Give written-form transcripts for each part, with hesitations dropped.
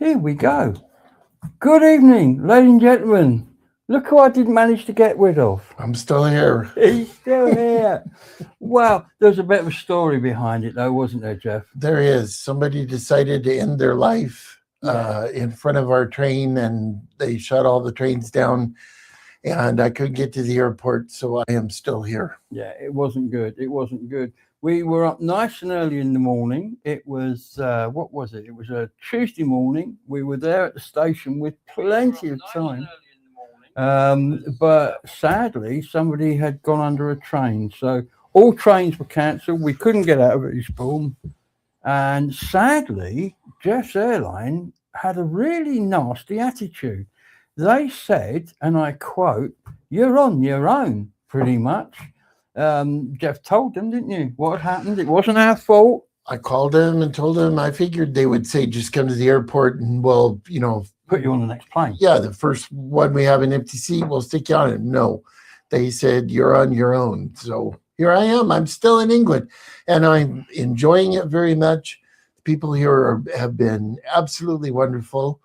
Here we go. Good evening, ladies and gentlemen. Look who I didn't manage to get rid of. I'm still here. He's still here. Well, there's a bit of a story behind it, though, wasn't there, Jeff? There is. Somebody decided to end their life Yeah. in front of our train, and they shut all the trains down. And I couldn't get to the airport, so I am still here. Yeah, it wasn't good. It wasn't good. We were up nice and early in the morning. It was, what was it? It was a Tuesday morning. We were there at the station with plenty of time. But sadly, somebody had gone under a train. So all trains were cancelled. We couldn't get out of Eastbourne. And sadly, Jeff's airline had a really nasty attitude. They said, and I quote, "You're on your own," pretty much. Jeff told them, didn't you, what happened? It wasn't our fault. I called them and told them I figured they would say, just come to the airport and we'll, Put you on the next plane. yeah, the first one we have an empty seat, we'll stick you on it. No, they said, you're on your own. So here I am. I'm still in England and I'm enjoying it very much. The people here have been absolutely wonderful.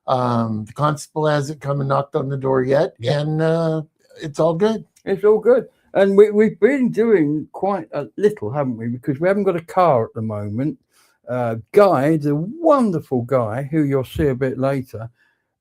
The constable hasn't come and knocked on the door yet, and it's all good. It's all good. And we've been doing quite a little, haven't we? Because we haven't got a car at the moment. Guy, the wonderful guy, who you'll see a bit later,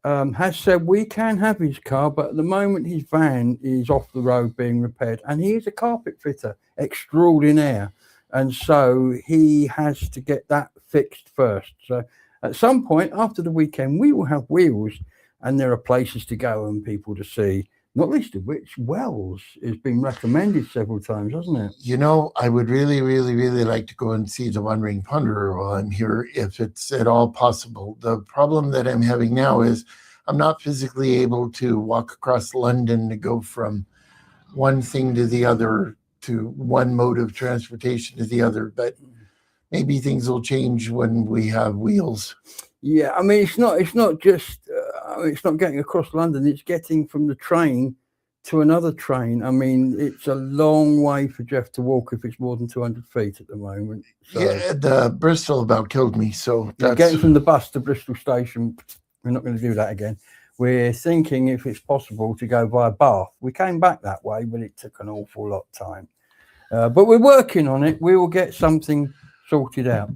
has said we can have his car, but at the moment his van is off the road being repaired. And he is a carpet fitter extraordinaire. And so he has to get that fixed first. So at some point after the weekend, we will have wheels and there are places to go and people to see. Not least of which Wells has been recommended several times, hasn't it? I would really, really, really like to go and see the One Ring Ponderer while I'm here, if it's at all possible. The problem that I'm having now is I'm not physically able to walk across London to go from one thing to the other, to one mode of transportation to the other. But maybe things will change when we have wheels. Yeah, I mean, it's not just, it's not getting across London, it's getting from the train to another train. I mean, it's a long way for Jeff to walk if it's more than 200 feet at the moment. So, Yeah, the Bristol about killed me. So that's getting from the bus to Bristol Station, we're not going to do that again. We're thinking if it's possible to go via Bath. We came back that way, but it took an awful lot of time. But we're working on it. We will get something sorted out.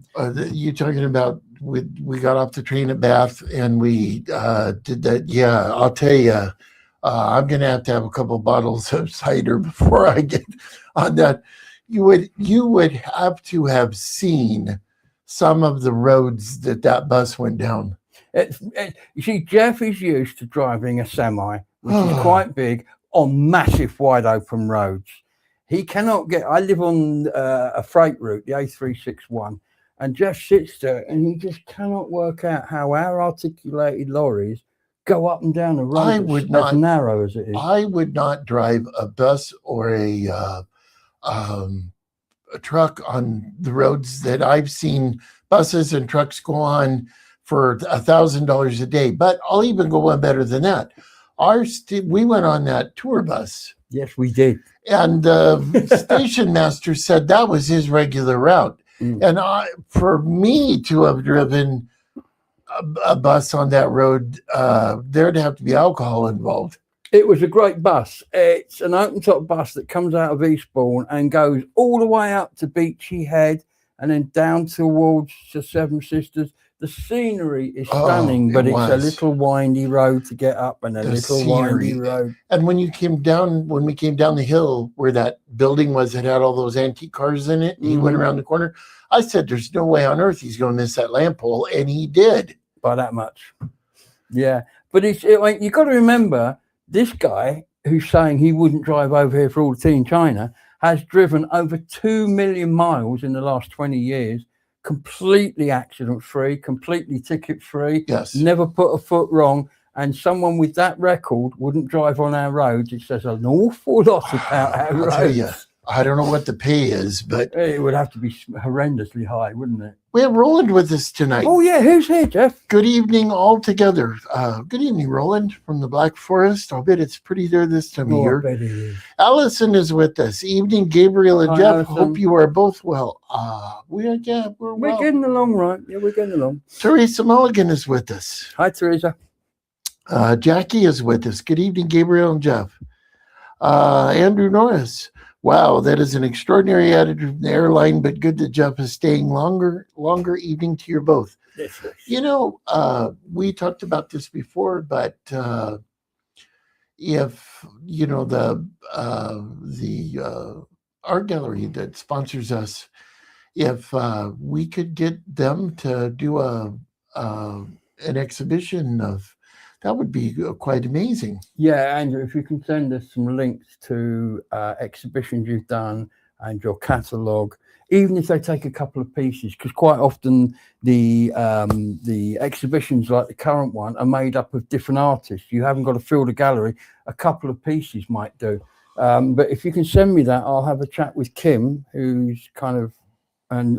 You talking about we got off the train at Bath and we did that. Yeah, I'll tell you, I'm going to have a couple bottles of cider before I get on that. You would have to have seen some of the roads that bus went down. You see, Jeff is used to driving a semi, which is quite big, on massive wide open roads. He cannot get. I live on a freight route, the A361, and Jeff sits there and he just cannot work out how our articulated lorries go up and down a road as narrow as it is. I would not drive a bus or a truck on the roads that I've seen buses and trucks go on for $1,000 a day. But I'll even go one better than that. We went on that tour bus. Yes, we did. And the station master said that was his regular route. And for me to have driven a bus on that road, there'd have to be alcohol involved. It was a great bus. It's an open top bus that comes out of Eastbourne and goes all the way up to Beachy Head and then down towards the Seven Sisters. The scenery is stunning, but it's a little windy road to get up and windy road. And when we came down the hill where that building was that had all those antique cars in it, and he went around the corner, I said, there's no way on earth he's going to miss that lamp pole. And he did. By that much. Yeah. But you got to remember, this guy who's saying he wouldn't drive over here for all the tea in China has driven over 2 million miles in the last 20 years. Completely accident free, completely ticket free. Yes. Never put a foot wrong. And someone with that record wouldn't drive on our roads. It says an awful lot about our roads. I don't know what the pay is, but It would have to be horrendously high, wouldn't it? we have Roland with us tonight. Oh, yeah. Who's here, Jeff? Good evening all together. Good evening, Roland from the Black Forest. I'll bet it's pretty there this time of Oh, I year. bet it is. Allison is with us. Evening, Gabriel and Hi, Jeff. Alison. Hope you are both well. We're We're well. getting along, right? Yeah, we're getting along. Teresa Mulligan is with us. Hi, Teresa. Jackie is with us. Good evening, Gabriel and Jeff. Andrew Norris. Wow, that is an extraordinary attitude from the airline, but good that Jeff is staying longer. Evening to you both. Yes, yes. You know, we talked about this before, but if you know the art gallery that sponsors us, if we could get them to do an exhibition of, that would be quite amazing. Yeah, Andrew, if you can send us some links to exhibitions you've done and your catalogue, even if they take a couple of pieces, because quite often the exhibitions like the current one are made up of different artists. You haven't got to fill the gallery. A couple of pieces might do. But if you can send me that, I'll have a chat with Kim, who's kind of, and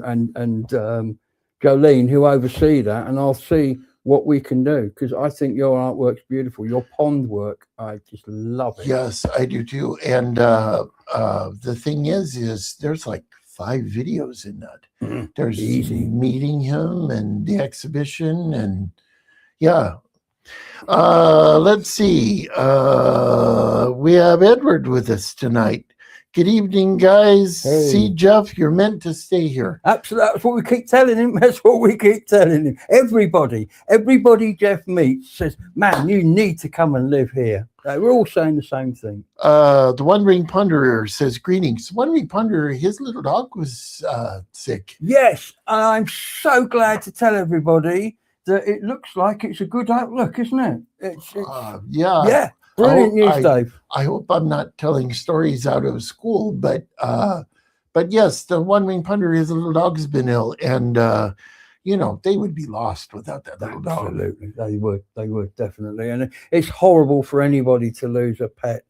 Jolene, who oversee that, and I'll see what we can do, because I think your artwork's beautiful. Your pond work, I just love it. Yes, I do too. And the thing is there's like 5 videos in that. There's Easy. meeting him and the exhibition, and yeah. Let's see. We have Edward with us tonight. Good evening, guys. Hey. See, Jeff, you're meant to stay here. Absolutely. That's what we keep telling him. That's what we keep telling him. Everybody Jeff meets says, man, you need to come and live here. We're all saying the same thing. The One Ring Ponderer says, greetings. One Ring Ponderer, his little dog was sick. Yes, I'm so glad to tell everybody that it looks like it's a good outlook, isn't it? It's Yeah. yeah. Brilliant news, Dave. I hope I'm not telling stories out of school, but yes, the One Ring Ponderer, his little dog's been ill, and you know, they would be lost without that little dog. Absolutely, they would definitely, and it's horrible for anybody to lose a pet.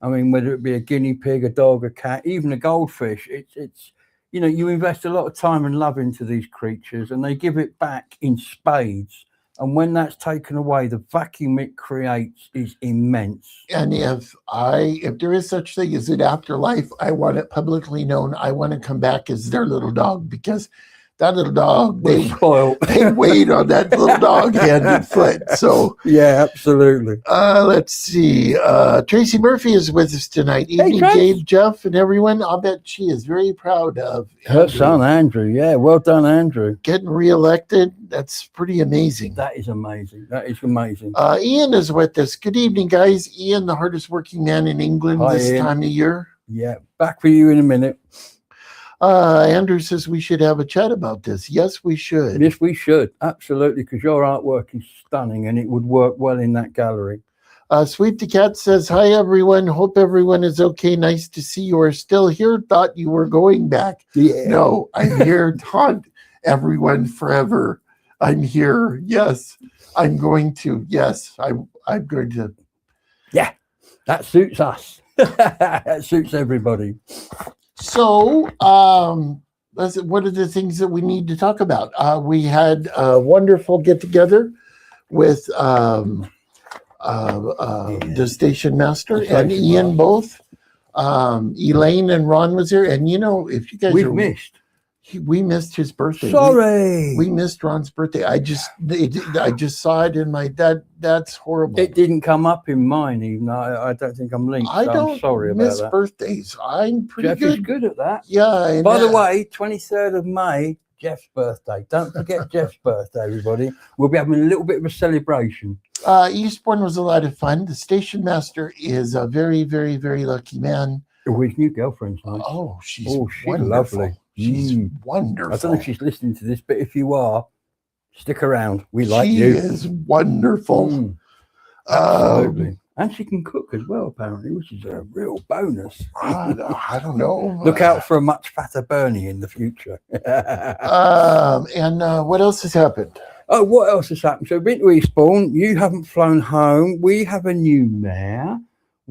I mean, whether it be a guinea pig, a dog, a cat, even a goldfish, it's you know, you invest a lot of time and love into these creatures, and they give it back in spades. And when that's taken away, the vacuum it creates is immense. And if there is such thing as an afterlife, I want it publicly known. I want to come back as their little dog, because that little dog, they wait on that little dog hand and foot. So yeah, absolutely. Let's see. Tracy Murphy is with us tonight. Evening, Gabe, Jeff, and everyone. I'll bet she is very proud of her son, Andrew. Yeah, well done, Andrew. Getting reelected. That's pretty amazing. That is amazing. That is amazing. Ian is with us. Good evening, guys. Ian, the hardest working man in England this time of year. Yeah, back for you in a minute. Andrew says we should have a chat about this. Yes, we should. Yes, we should. Absolutely, because your artwork is stunning and it would work well in that gallery. Sweet the Cat says, hi, everyone. Hope everyone is okay. Nice to see you are still here. Thought you were going back. Yeah. No, I'm here to haunt everyone forever. I'm here. Yes, I'm going to. Yes, I'm going to. Yeah, that suits us. That suits everybody. So, what are the things that we need to talk about? We had a wonderful get together with the station master and Ian both. Elaine and Ron was there, and you know, if you guys we missed his birthday. Sorry, we missed Ron's birthday. I just saw it in my that's horrible. It didn't come up in mine, even. I don't think I'm linked. I don't I'm sorry miss about that. Birthdays. I'm pretty Jeff good. is good at that. Yeah. By the way, 23rd of May, Jeff's birthday. Don't forget Jeff's birthday, everybody. We'll be having a little bit of a celebration. Eastbourne was a lot of fun. The station master is a very, very, very lucky man. Oh, his new girlfriend's nice. Oh, she's lovely. She's wonderful. I don't know if she's listening to this, but if you are, stick around. We like you. She is wonderful. Absolutely. And she can cook as well, apparently, which is a real bonus. I don't know. Look out for a much fatter Bernie in the future. And what else has happened? Oh, what else has happened? So, we've been to Eastbourne. You haven't flown home. We have a new mayor.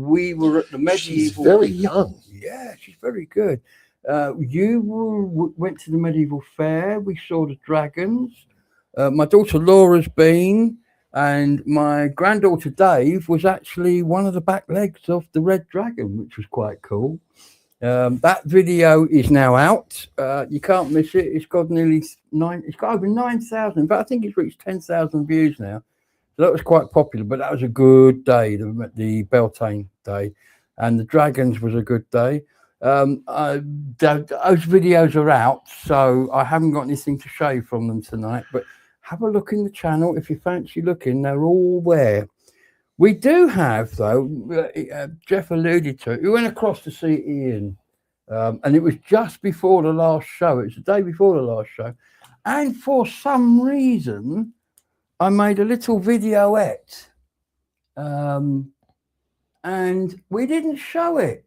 we were at the medieval. She's very young. Yeah, she's very good. Went to the medieval fair. We saw the dragons. My daughter Laura's been, and my granddaughter Dave was actually one of the back legs of the Red Dragon, which was quite cool. That video is now out. You can't miss it. It's got it's got over 9,000, but I think it's reached 10,000 views now. So that was quite popular, but that was a good day, the Beltane day, and the Dragons was a good day. Those videos are out, so I haven't got anything to show you from them tonight, but have a look in the channel if you fancy looking. They're all there. We do have, though, Jeff alluded to it. We went across to see Ian, and it was just before the last show. It was the day before the last show. And for some reason, I made a little videoette, and we didn't show it.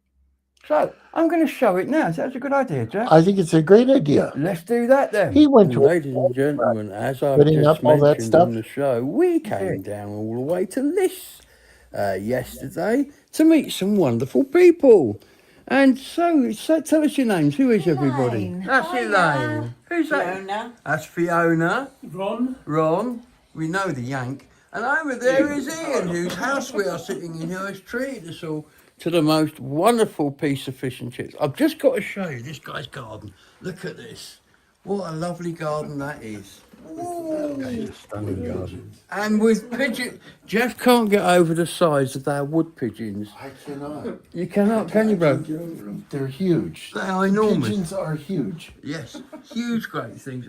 So I'm going to show it now. That's a good idea, Jeff. I think it's a great idea. Let's do that then. He went to Ladies and gentlemen, as I've putting just up all that mentioned stuff. on the show, we came down all the way to Liss yesterday to meet some wonderful people. And so tell us your names. Who is everybody? Elaine. That's Hiya. Elaine. Who's that? Fiona. That's Fiona. Ron. We know the Yank. And over there is Ian, whose house we are sitting in, who has treated us all to the most wonderful piece of fish and chips. I've just got to show you this guy's garden. Look at this. What a lovely garden that is. Ooh. Stunning garden. And with pigeon, Jeff can't get over the size of our wood pigeons. I cannot. You cannot, can you, bro? They're huge. They are enormous. Pigeons are huge. Yes, huge, great things.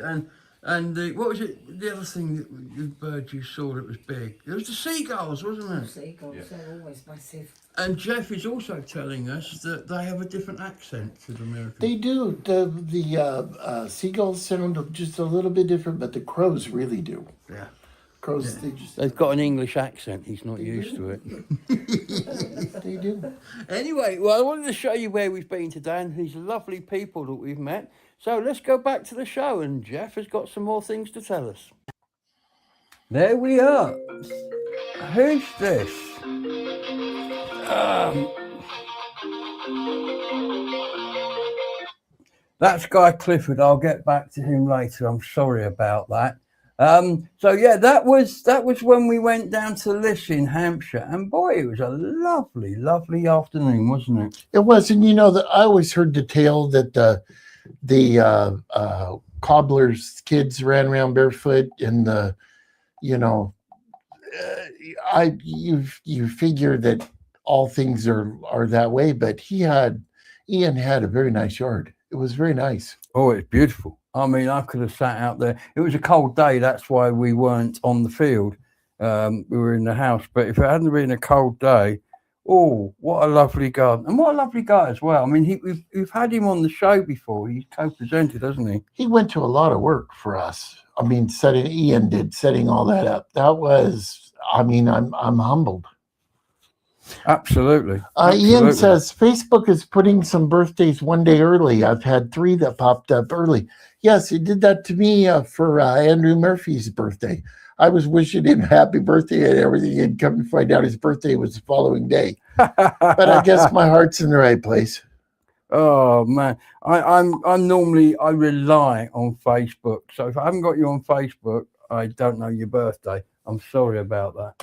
And what was it? The other thing, the bird you saw that was big. It was the seagulls, wasn't it? Seagulls are always massive. And Jeff is also telling us that they have a different accent to the American. They do. The seagulls sound just a little bit different, but the crows really do. Yeah. Crows, Yeah. They've got an English accent. He's not used to it. they do. Anyway, well, I wanted to show you where we've been today and these lovely people that we've met. So let's go back to the show, and Jeff has got some more things to tell us. There we are. Who's this? That's Guy Clifford. I'll get back to him later. I'm sorry about that. So yeah, that was when we went down to Liss in Hampshire, and boy, it was a lovely, lovely afternoon, wasn't it? It was, and you know that I always heard the tale that the cobbler's kids ran around barefoot, and you figure that all things are that way, but Ian had a very nice yard. It was very nice. Oh, it's beautiful. I mean, I could have sat out there. It was a cold day. That's why we weren't on the field. We were in the house. But if it hadn't been a cold day, oh, what a lovely garden. And what a lovely guy as well. I mean, we've had him on the show before. He's co-presented, hasn't he? He went to a lot of work for us. I mean, Ian did setting all that up. That was, I mean, I'm humbled. Absolutely. Ian says Facebook is putting some birthdays one day early. I've had 3 that popped up early. Yes, he did that to me for Andrew Murphy's birthday. I was wishing him happy birthday and everything, and come to find out his birthday was the following day. But I guess my heart's in the right place. Oh man, I'm normally, I rely on Facebook. So if I haven't got you on Facebook, I don't know your birthday. I'm sorry about that.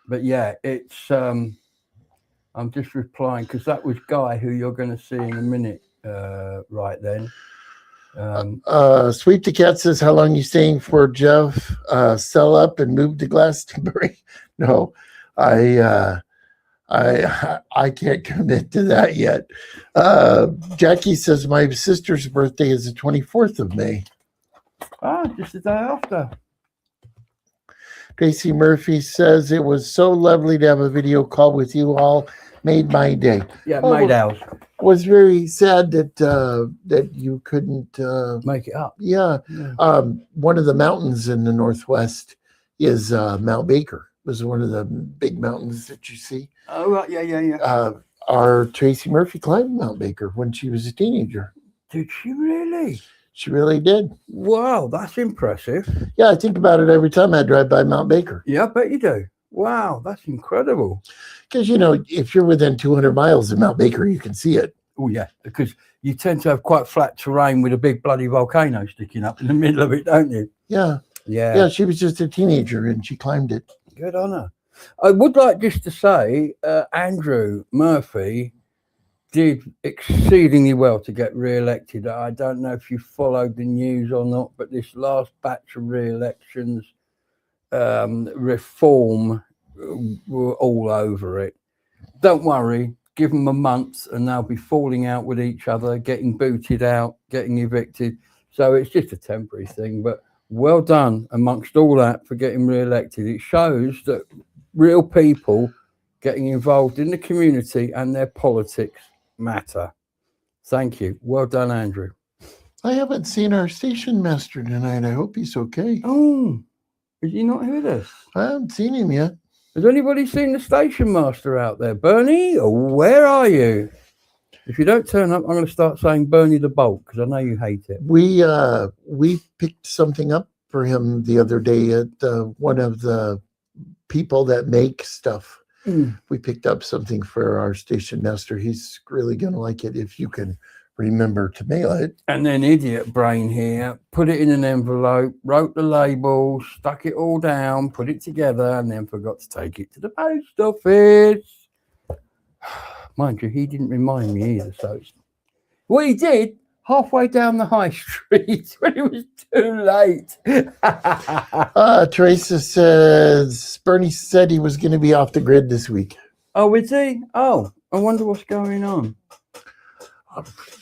But yeah, it's I'm just replying because that was Guy, who you're going to see in a minute. Right then. Sweep the Cat says, how long are you staying for, Jeff? Sell up and move to Glastonbury? No, I can't commit to that yet. Jackie says my sister's birthday is the 24th of May. Ah, just the day after. Tracy Murphy says it was so lovely to have a video call with you all. Made my day. Yeah, made ours. Was very sad that you couldn't make it up. Yeah. One of the mountains in the Northwest is Mount Baker. It was one of the big mountains that you see. Oh, right. Yeah. Our Tracy Murphy climbed Mount Baker when she was a teenager. Did she really? She really did. Wow, that's impressive. Yeah, I think about it every time I drive by Mount Baker. Yeah, I bet you do. Wow, that's incredible. Because, if you're within 200 miles of Mount Baker, you can see it. Oh, yeah, because you tend to have quite flat terrain with a big bloody volcano sticking up in the middle of it, don't you? Yeah. Yeah. Yeah, she was just a teenager and she climbed it. Good on her. I would like just to say, Andrew Murphy did exceedingly well to get re-elected. I don't know if you followed the news or not, but this last batch of re-elections, Reform were all over it. Don't worry, give them a month and they'll be falling out with each other, getting booted out, getting evicted. So it's just a temporary thing, but well done amongst all that for getting re-elected. It shows that real people getting involved in the community and their politics matter. Thank you. Well done, Andrew. I haven't seen our station master tonight. I hope he's okay. Oh, is he not here with us? I haven't seen him yet. Has anybody seen the station master out there? Bernie, where are you? If you don't turn up, I'm going to start saying Bernie the Bolt because I know you hate it. We picked something up for him the other day at one of the people that make stuff. We picked up something for our station master. He's really going to like it if you can remember to mail it. And then idiot brain here put it in an envelope, wrote the label, stuck it all down, put it together, and then forgot to take it to the post office. Mind you, he didn't remind me either. So what he did halfway down the high street when it was too late. Teresa says Bernie said he was going to be off the grid this week. Oh, is he? Oh, I wonder what's going on.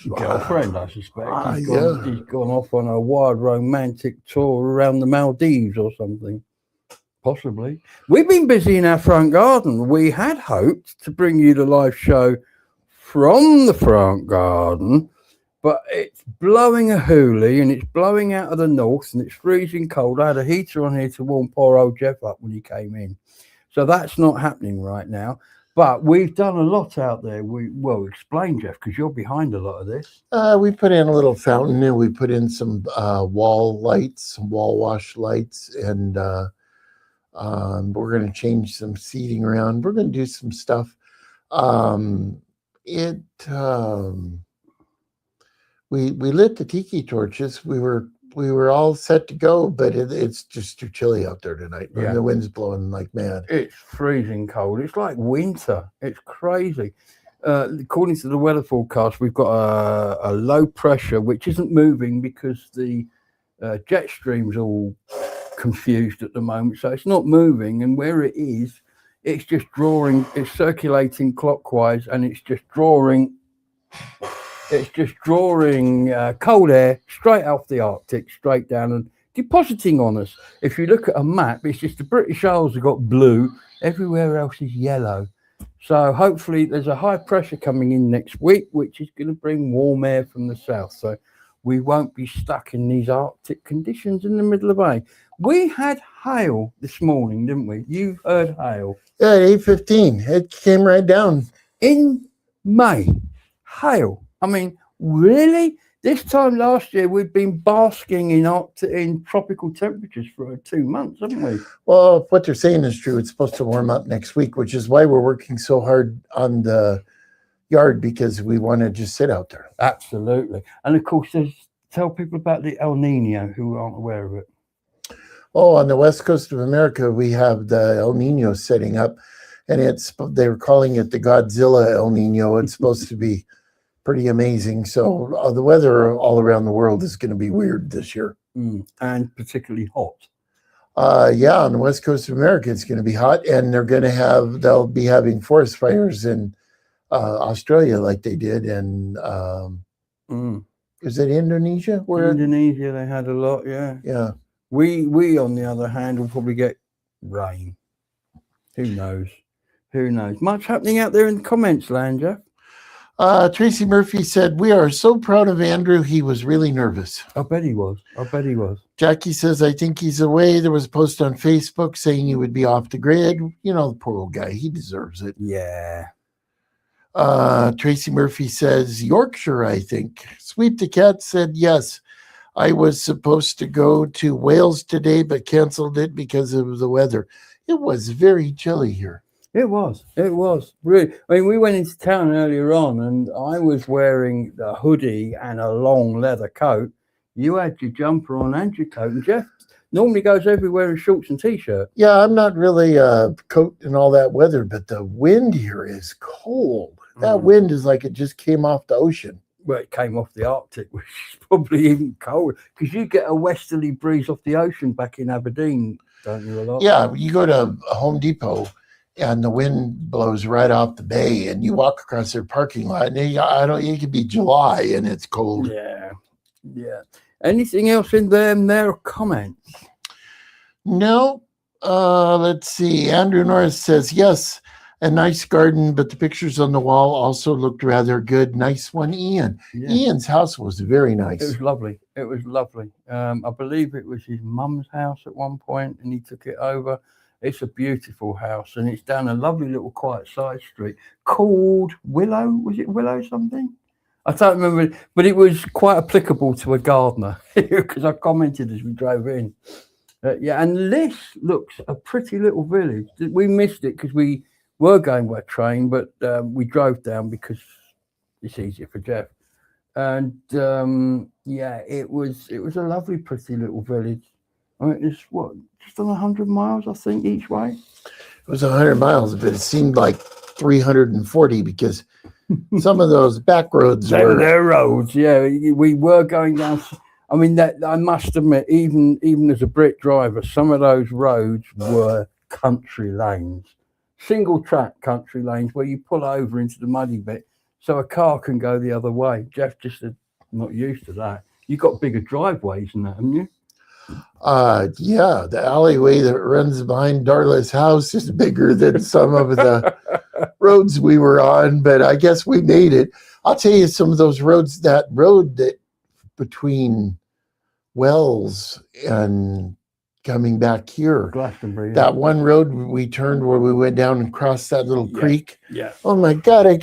Girlfriend, I suspect. He's gone off on a wild romantic tour around the Maldives or something. Possibly. We've been busy in our front garden. We had hoped to bring you the live show from the front garden, but it's blowing a hoolie and it's blowing out of the north and it's freezing cold. I had a heater on here to warm poor old Jeff up when he came in. So that's not happening right now. But we've done a lot out there. Explain, Jeff, because you're behind a lot of this. We put in a little fountain and we put in some wall lights, some wall wash lights, and we're going to change some seating around. We're going to do some stuff. We lit the tiki torches. We were all set to go, but it's just too chilly out there tonight. Yeah. And the wind's blowing like mad. It's freezing cold. It's like winter. It's crazy. According to the weather forecast, we've got a low pressure, which isn't moving because the jet stream's all confused at the moment. So it's not moving. And where it is, it's just drawing, it's circulating clockwise and it's just drawing cold air straight off the Arctic, straight down and depositing on us. If you look at a map, it's just the British Isles have got blue, everywhere else is yellow. So hopefully there's a high pressure coming in next week, which is going to bring warm air from the south. So we won't be stuck in these Arctic conditions in the middle of May. We had hail this morning, didn't we? You heard hail. Yeah, at 8:15. It came right down. In May, hail. I mean, really? This time last year, we'd been basking in tropical temperatures for 2 months, haven't we? Well, if what they're saying is true, it's supposed to warm up next week, which is why we're working so hard on the yard, because we want to just sit out there. Absolutely. And of course, tell people about the El Nino who aren't aware of it. Oh, on the west coast of America, we have the El Nino setting up, and they were calling it the Godzilla El Nino. It's supposed to be pretty amazing. So the weather all around the world is going to be weird this year. And particularly hot. Yeah, on the west coast of America, it's going to be hot, and they'll be having forest fires in Australia like they did in, is it Indonesia? Indonesia, they had a lot, yeah. Yeah. We, on the other hand, will probably get rain. Who knows? Who knows? Much happening out there in the comments land, Jeff. Tracy Murphy said, "We are so proud of Andrew. He was really nervous." I bet he was. Jackie says, "I think he's away." There was a post on Facebook saying he would be off the grid. The poor old guy. He deserves it. Yeah. Tracy Murphy says, "Yorkshire, I think." Sweep the Cat said, "Yes. I was supposed to go to Wales today, but canceled it because of the weather." It was very chilly here. It was really. I mean, we went into town earlier on, and I was wearing the hoodie and a long leather coat. You had your jumper on and your coat, and Jeff normally goes everywhere in shorts and t-shirt. Yeah, I'm not really coat and all that weather, but the wind here is cold. That wind is like it just came off the ocean. Well, it came off the Arctic, which is probably even colder because you get a westerly breeze off the ocean back in Aberdeen, don't you? A lot. Yeah, you go to Home Depot and the wind blows right off the bay, and you walk across their parking lot, and it could be July and it's cold. Yeah. Anything else in there or comments? No. Let's see. Andrew Norris says, yes, a nice garden, but the pictures on the wall also looked rather good. Nice one, Ian. Yeah. Ian's house was very It nice. was lovely. I believe it was his mum's house at one point, and he took it over. It's a beautiful house, and it's down a lovely little quiet side street called Willow. Was it Willow something? I don't remember, but it was quite applicable to a gardener because I commented as we drove in. Yeah, and this looks a pretty little village. We missed it because we were going by train, but we drove down because it's easier for Jeff. And yeah, it was a lovely, pretty little village. I mean, it's just on 100 miles, I think, each way. It was 100 miles, but it seemed like 340 because some of those back roads were. They're roads, yeah. We were going down. I mean, that I must admit, even as a Brit driver, some of those roads were country lanes, single track country lanes where you pull over into the muddy bit so a car can go the other way. Jeff just said, not used to that. You've got bigger driveways than that, haven't you? Yeah, the alleyway that runs behind Darla's house is bigger than some of the roads we were on, but I guess we made it. I'll tell you some of those roads, that road that between Wells and coming back here, Glastonbury. Yeah. that one road we turned where we went down and crossed that little creek. Yeah. Oh my God, I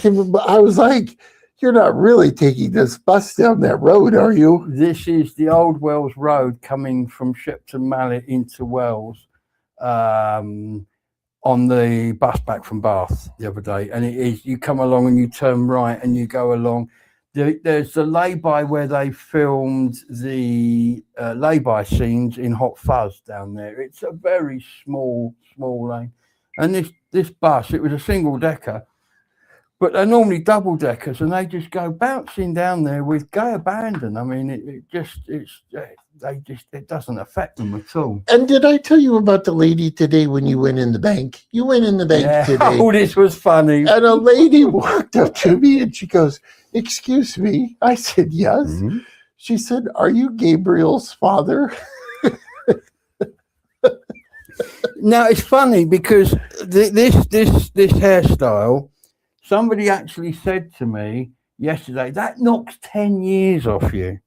was like, you're not really taking this bus down that road, are you? This is the old Wells Road coming from Shepton Mallet into Wells on the bus back from Bath the other day. And it is, you come along and you turn right and you go along. There's the lay-by where they filmed the lay-by scenes in Hot Fuzz down there. It's a very small lane. And this bus, it was a single decker, but they're normally double deckers, and they just go bouncing down there with gay abandon. I mean, it doesn't affect them at all. And did I tell you about the lady today when you went in the bank? You went in the bank today. Oh, this was funny. And a lady walked up to me and she goes, "Excuse me." I said, "Yes." Mm-hmm. She said, "Are you Gabriel's father?" Now it's funny because this hairstyle. Somebody actually said to me yesterday, that knocks 10 years off you.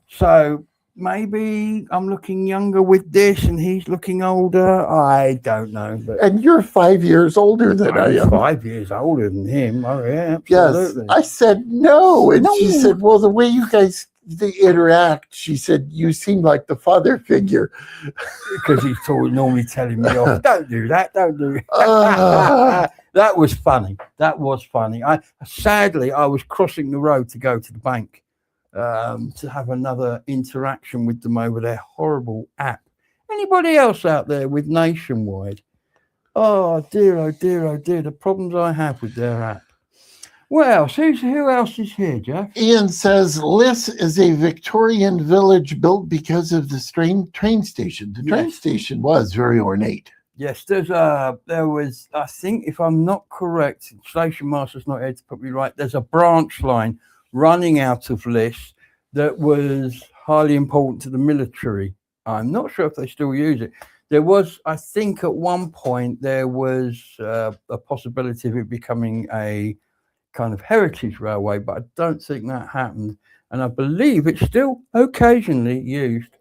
So maybe I'm looking younger with this and he's looking older. I don't know. But and you're 5 years older than I am. 5 years older than him. Oh, yeah, absolutely. Yes. I said, no. And she said, well, the way you guys interact, she said, you seem like the father figure. Because he's normally telling me off. Don't do that. Don't do it. That was funny. Sadly, I was crossing the road to go to the bank to have another interaction with them over their horrible app. Anybody else out there with Nationwide? Oh dear, the problems I have with their app. Well, who else is here, Jeff? Ian says Liss is a Victorian village built because of the train station. The train station was very ornate. Yes, there was, I think, if I'm not correct, Station Master's not here to put me right, there's a branch line running out of Liss that was highly important to the military. I'm not sure if they still use it. There was, I think at one point, there was a possibility of it becoming a kind of heritage railway, but I don't think that happened. And I believe it's still occasionally used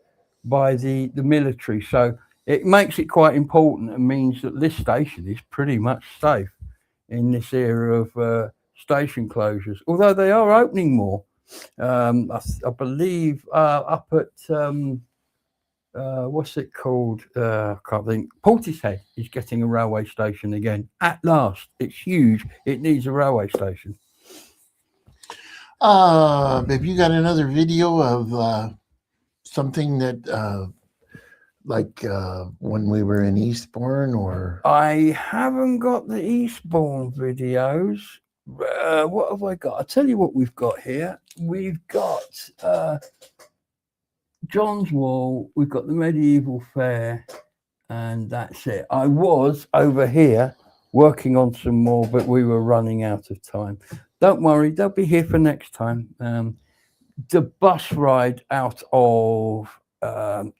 by the military. So it makes it quite important and means that this station is pretty much safe in this era of station closures, although they are opening more. I believe up at what's it called? I can't think. Portishead is getting a railway station again. At last. It's huge. It needs a railway station. Have you got another video of something that when we were in Eastbourne or I haven't got the Eastbourne videos. What have I got? I'll tell you what we've got here. We've got John's Wall, we've got the medieval fair, and that's it. I was over here working on some more, but we were running out of time. Don't worry, they'll be here for next time. The bus ride out of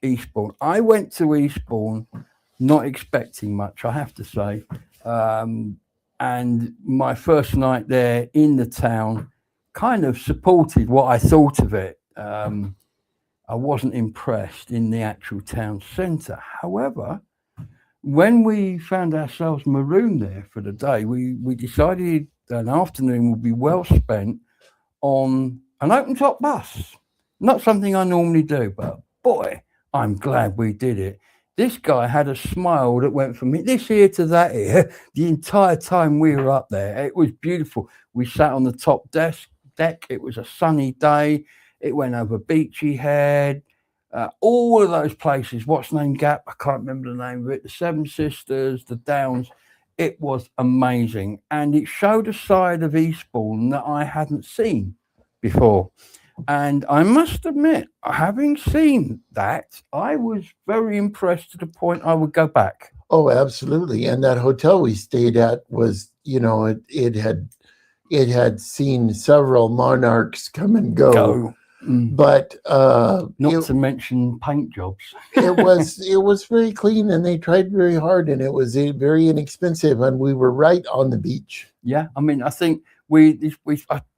Eastbourne. I went to Eastbourne not expecting much, I have to say. And my first night there in the town kind of supported what I thought of it. I wasn't impressed in the actual town centre. However, when we found ourselves marooned there for the day, we decided an afternoon would be well spent on an open top bus. Not something I normally do, but boy, I'm glad we did it. This guy had a smile that went from this ear to that ear the entire time we were up there. It was beautiful. We sat on the top deck. It was a sunny day. It went over Beachy Head, all of those places. What's Name Gap? I can't remember the name of it. The Seven Sisters, the Downs. It was amazing. And it showed a side of Eastbourne that I hadn't seen before. And I must admit, having seen that, I was very impressed to the point I would go back. Oh, absolutely. And that hotel we stayed at was, it had seen several monarchs come and go. But not to mention paint jobs. it was very clean, and they tried very hard, and it was very inexpensive, and we were right on the beach. Yeah, I mean, I think I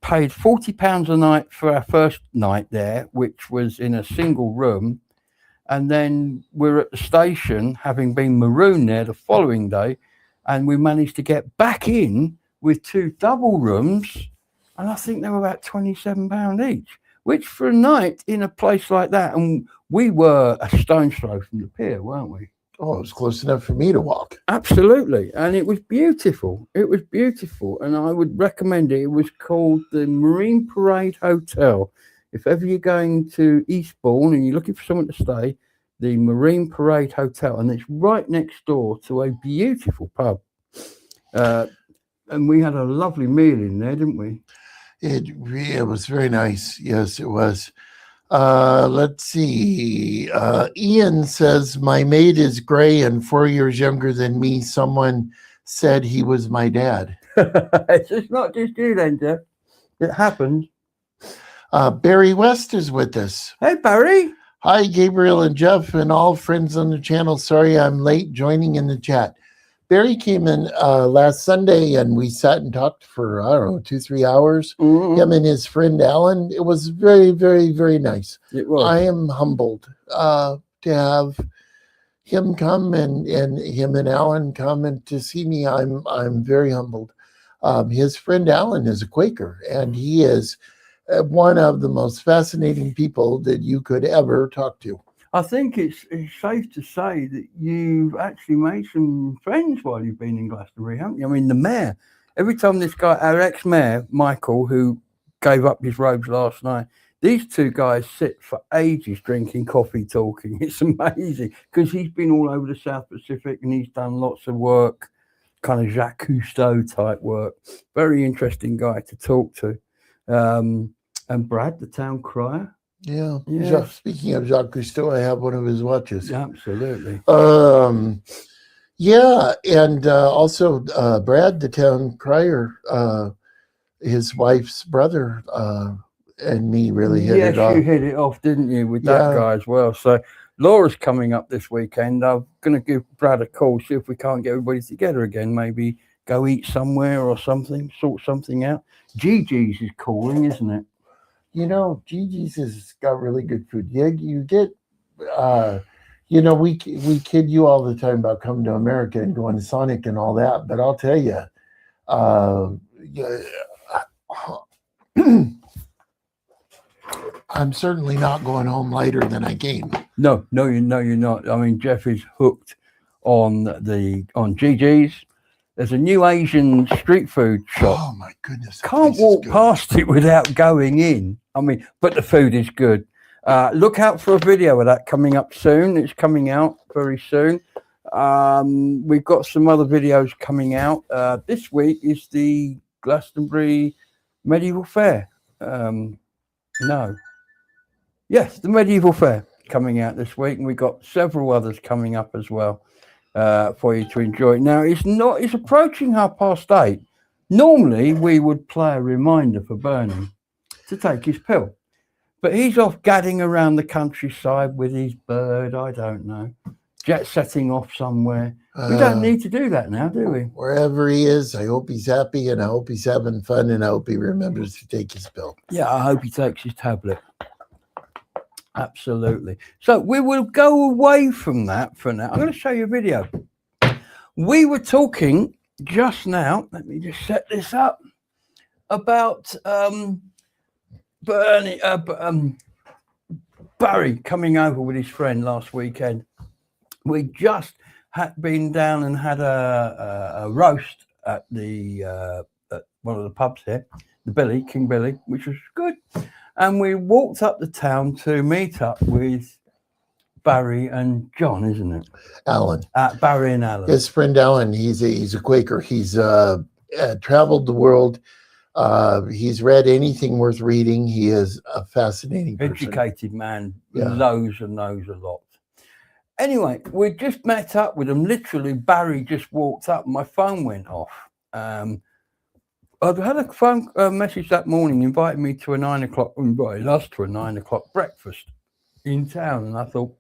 paid £40 a night for our first night there, which was in a single room, and then we're at the station, having been marooned there the following day, and we managed to get back in with 2 double rooms, and I think they were about £27 each. Which for a night in a place like that, and we were a stone's throw from the pier, weren't we? Oh, it was close enough for me to walk. Absolutely. And it was beautiful. It was beautiful. And I would recommend it. It was called the Marine Parade Hotel. If ever you're going to Eastbourne and you're looking for someone to stay, the Marine Parade Hotel. And it's right next door to a beautiful pub. And we had a lovely meal in there, didn't we? It was very nice. Yes, it was. Let's see. Ian says, my maid is gray and 4 years younger than me. Someone said he was my dad. It's not just you then, Jeff. It happened. Barry West is with us. Hey, Barry. Hi, Gabriel and Jeff and all friends on the channel. Sorry I'm late joining in the chat. Barry came in last Sunday, and we sat and talked for, 2-3 hours. Mm-hmm. Him and his friend Alan. It was very, very, very nice. It was. I am humbled to have him come and him and Alan come and to see me. I'm very humbled. His friend Alan is a Quaker, and he is one of the most fascinating people that you could ever talk to. I think it's safe to say that you've actually made some friends while you've been in Glastonbury, haven't you? I mean, the mayor, every time this guy, our ex-mayor, Michael, who gave up his robes last night, these two guys sit for ages drinking coffee, talking. It's amazing because he's been all over the South Pacific and he's done lots of work, kind of Jacques Cousteau type work. Very interesting guy to talk to. And Brad, the town crier. Yeah. Speaking of Jacques Cousteau, I have one of his watches. Absolutely. Yeah, and also Brad, the town crier, his wife's brother, and me really hit it off. Yes, you hit it off, didn't you, with that guy as well? So Laura's coming up this weekend. I'm going to give Brad a call, see if we can't get everybody together again. Maybe go eat somewhere or something, sort something out. Gigi's is calling, isn't it? Gigi's has got really good food. You get, we kid you all the time about coming to America and going to Sonic and all that, but I'll tell you, I'm certainly not going home lighter than I came. No, you're not. I mean, Jeff is hooked on GG's. There's a new Asian street food shop. Oh my goodness! that Can't place is walk good. past it without going in. I mean, but the food is good. Look out for a video of that coming up soon. It's coming out very soon. We've got some other videos coming out. This week is the Glastonbury Medieval Fair. Yes, the Medieval Fair coming out this week, and we've got several others coming up as well for you to enjoy. Now, it's approaching 8:30. Normally, we would play a reminder for Bernie to take his pill, but he's off gadding around the countryside with his bird. I don't know, jet setting off somewhere. We don't need to do that now, do we? Wherever he is, I hope he's happy, and I hope he's having fun, and I hope he remembers to take his pill. Yeah, I hope he takes his tablet. Absolutely. So we will go away from that for now. I'm going to show you a video. We were talking just now, let me just set this up, about Barry coming over with his friend last weekend. We just had been down and had a roast at at one of the pubs here, the King Billy, which was good. And we walked up the town to meet up with Barry and John, isn't it? Alan. Barry and Alan. His friend Alan, he's a Quaker. He's traveled the world. He's read anything worth reading. He is a fascinating person. Educated man, Yeah. knows a lot. Anyway, we just met up with him. Literally, Barry just walked up and my phone went off. I'd had a phone message that morning inviting us to a 9 o'clock breakfast in town. And I thought,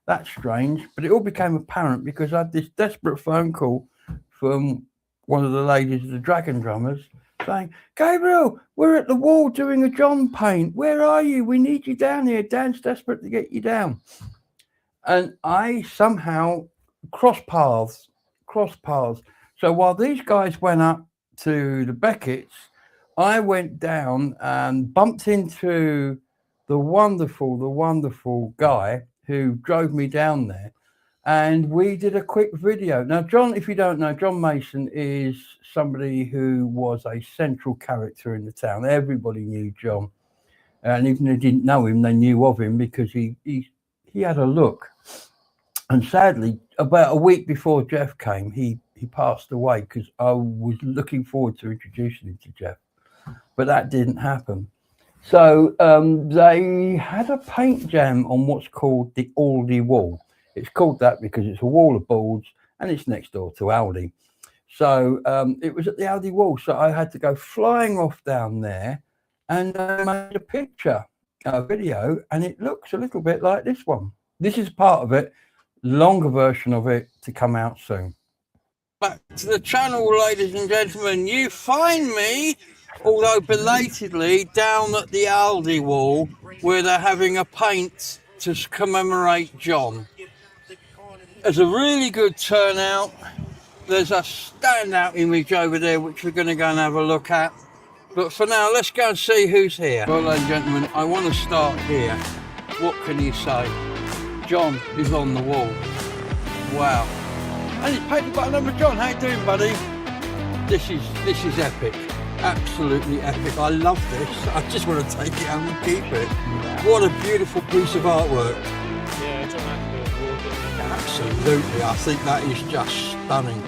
that's strange. But it all became apparent because I had this desperate phone call from one of the ladies of the Dragon Drummers saying, Gabriel, we're at the wall doing a John paint. Where are you? We need you down here. Dan's desperate to get you down. And I somehow crossed paths. So while these guys went up to the Beckett's, I went down and bumped into the wonderful guy who drove me down there, and we did a quick video. Now, John, if you don't know, John Mason is somebody who was a central character in the town. Everybody knew John, and even if they didn't know him, they knew of him because he had a look. And sadly, about a week before Jeff came, he passed away because I was looking forward to introducing him to Jeff, but that didn't happen. So they had a paint jam on what's called the Aldi Wall. It's called that because it's a wall of boards and it's next door to Aldi. So it was at the Aldi Wall. So I had to go flying off down there and made a video, and it looks a little bit like this one. This is part of it, longer version of it to come out soon. Back to the channel, ladies and gentlemen. You find me, although belatedly, down at the Aldi Wall where they're having a paint to commemorate John. There's a really good turnout. There's a standout image over there which we're going to go and have a look at. But for now, let's go and see who's here. Well, ladies and gentlemen, I want to start here. What can you say? John is on the wall. Wow. And it's painted by another John. How you doing, buddy? This is epic. Absolutely epic. I love this. I just want to take it home and keep it. What a beautiful piece of artwork. Yeah, John Attenborough. Absolutely. I think that is just stunning.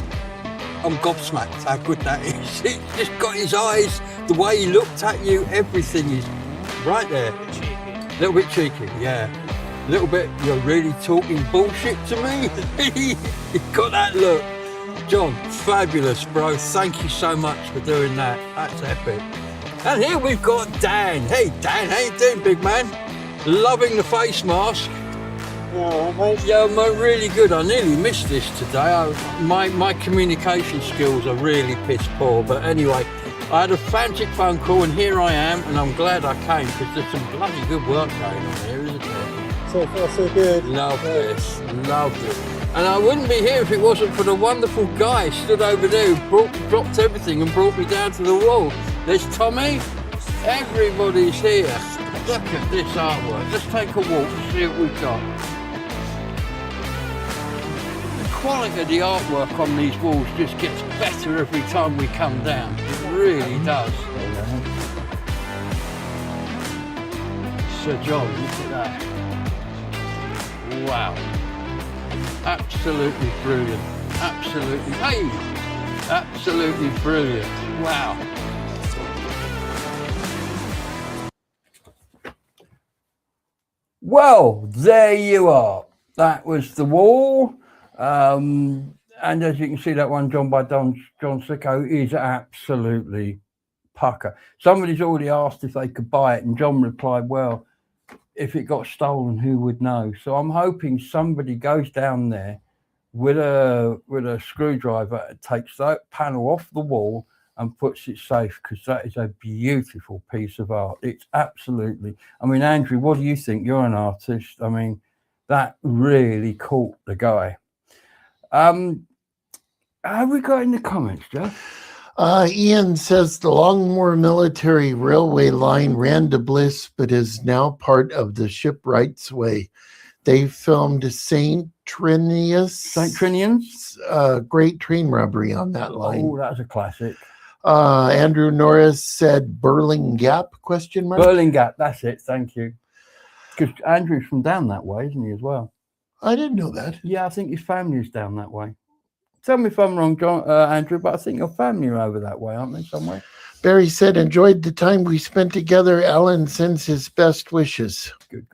I'm gobsmacked how good that is. It just got his eyes, the way he looked at you, everything is right there. Cheeky. Little bit cheeky, yeah. Little bit, you're really talking bullshit to me. You got that look. John, fabulous, bro. Thank you so much for doing that. That's epic. And here we've got Dan. Hey, Dan, how you doing, big man? Loving the face mask. Yeah, I'm really good. I nearly missed this today. My communication skills are really piss poor. But anyway, I had a frantic phone call and here I am, and I'm glad I came because there's some bloody good work going on here, isn't there? So far, so good. Love this. Loved it. And I wouldn't be here if it wasn't for the wonderful guy stood over there who dropped everything and brought me down to the wall. There's Tommy. Everybody's here. Look at this artwork. Let's take a walk and see what we've got. The quality of the artwork on these walls just gets better every time we come down. It really does. Sir John, look at that. Wow. Absolutely brilliant. Absolutely. Hey! Absolutely brilliant. Wow. Well, there you are. That was the wall. And as you can see, that one done by John Sicko is absolutely pucker. Somebody's already asked if they could buy it, and John replied, well, if it got stolen, who would know? So I'm hoping somebody goes down there with a screwdriver and takes that panel off the wall and puts it safe, because that is a beautiful piece of art. It's absolutely, I mean, Andrew, what do you think? You're an artist. I mean, that really caught the guy. Have we got in the comments, Jeff? Ian says the Longmoor Military Railway line ran to Bliss, but is now part of the Shipwrights Way. They filmed St. Trinian's great train robbery on that line. Oh, that's a classic. Andrew Norris said Burling Gap, ? Burling Gap, that's it, thank you. Because Andrew's from down that way, isn't he, as well? I didn't know that. Yeah, I think his family is down that way. Tell me if I'm wrong, John, Andrew, but I think your family are over that way, aren't they, somewhere? Barry said, enjoyed the time we spent together. Alan sends his best wishes. Good.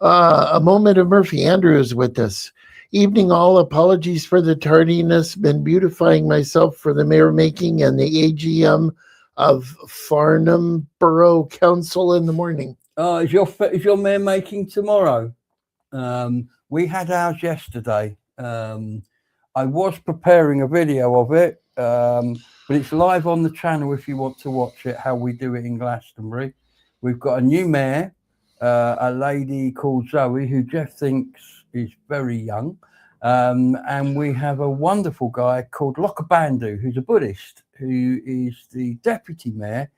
A moment of Murphy. Andrew is with us. Evening all. Apologies for the tardiness. Been beautifying myself for the mayor making and the AGM of Farnham Borough Council in the morning. Is your mayor making tomorrow? We had ours yesterday. I was preparing a video of it, but it's live on the channel if you want to watch it, how we do it in Glastonbury. We've got a new mayor, a lady called Zoe, who Jeff thinks is very young. And we have a wonderful guy called Lokabandu, who's a Buddhist, who is the deputy mayor,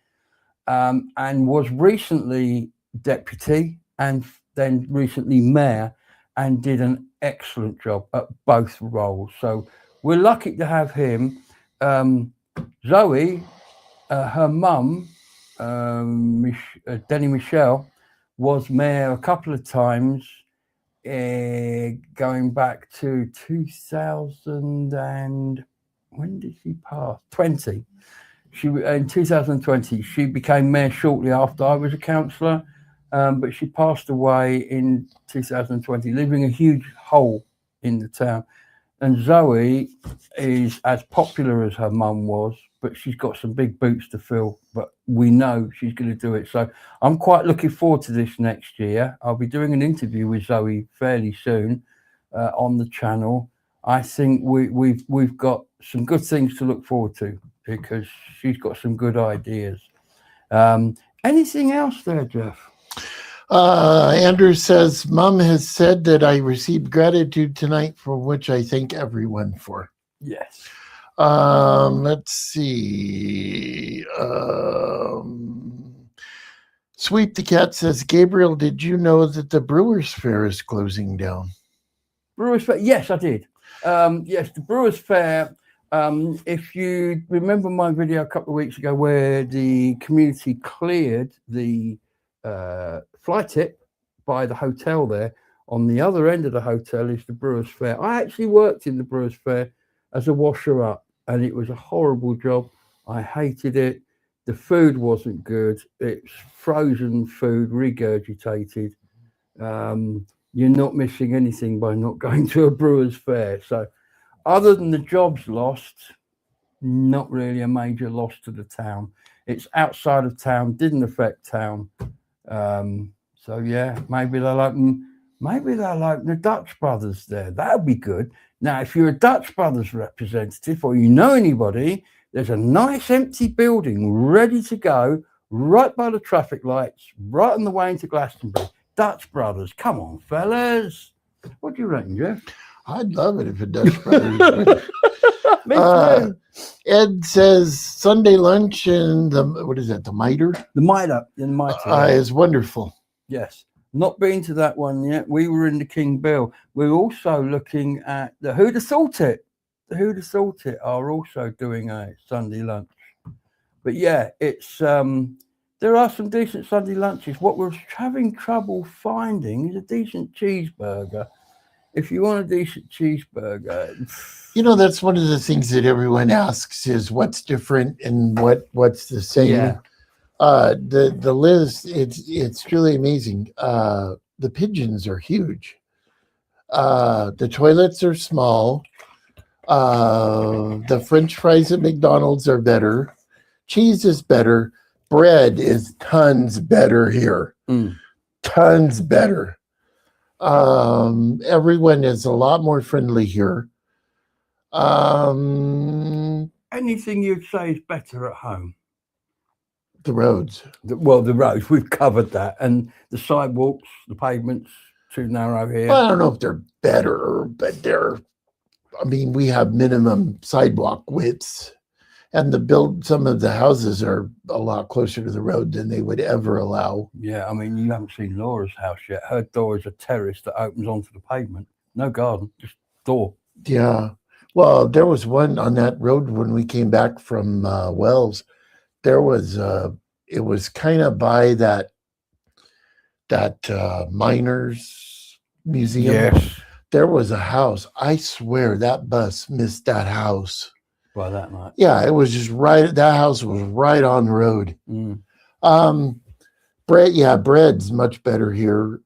and was recently deputy and then recently mayor, and did an excellent job at both roles. So we're lucky to have him. Zoe, her mum, Denny Michelle, was mayor a couple of times, going back to 2000 and when did she pass? 20. In 2020, she became mayor shortly after I was a councillor. But she passed away in 2020, leaving a huge hole in the town. And Zoe is as popular as her mum was, but she's got some big boots to fill. But we know she's going to do it. So I'm quite looking forward to this next year. I'll be doing an interview with Zoe fairly soon on the channel. I think we've got some good things to look forward to, because she's got some good ideas. Anything else there, Jeff? Andrew says, Mom has said that I received gratitude tonight, for which I thank everyone for. Yes. Let's see. Sweep the Cat says, Gabriel, did you know that the Brewers Fair is closing down? Brewers Fair, yes, I did. Yes, the Brewers Fair. If you remember my video a couple of weeks ago where the community cleared the fly tip by the hotel there, on the other end of the hotel is the Brewers Fair. I actually worked in the Brewers Fair as a washer up, and it was a horrible job. I hated it. The food wasn't good. It's frozen food, regurgitated. You're not missing anything by not going to a Brewers Fair. So other than the jobs lost, not really a major loss to the town. It's outside of town, didn't affect town. So yeah, maybe they'll open the Dutch Brothers there. That would be good. Now, if you're a Dutch Brothers representative or you know anybody, there's a nice empty building ready to go right by the traffic lights, right on the way into Glastonbury. Dutch Brothers, come on, fellas. What do you reckon, Jeff? I'd love it if a Dutch Brothers. Me too. Ed says Sunday lunch in the, what is that, the Miter? The Mitre, Is wonderful. yes. Not been to that one yet. We were in the King Bill. We're also looking at the Who'd Have Thought It. The Who'd Have Thought It are also doing a Sunday lunch. But yeah, it's there are some decent Sunday lunches. What we're having trouble finding is a decent cheeseburger. If you want a decent cheeseburger, You know, that's one of the things that everyone asks is what's different and what's the same. Yeah. The Liz, it's really amazing. The pigeons are huge. The toilets are small. The French fries at McDonald's are better. Cheese is better. Bread is tons better here. Tons better. Everyone is a lot more friendly here. anything you'd say is better at home? The roads. The roads, we've covered that. And the sidewalks, the pavements, too narrow here. Well, I don't know if they're better, but we have minimum sidewalk widths. And some of the houses are a lot closer to the road than they would ever allow. Yeah, I mean, you haven't seen Laura's house yet. Her door is a terrace that opens onto the pavement. No garden, just door. Yeah. Well, there was one on that road when we came back from Wells. There was, it was kind of by that miners museum. Yes. There was a house. I swear that bus missed that house. By that night. Yeah, it was just right. That house was right on the road. Bread's much better here.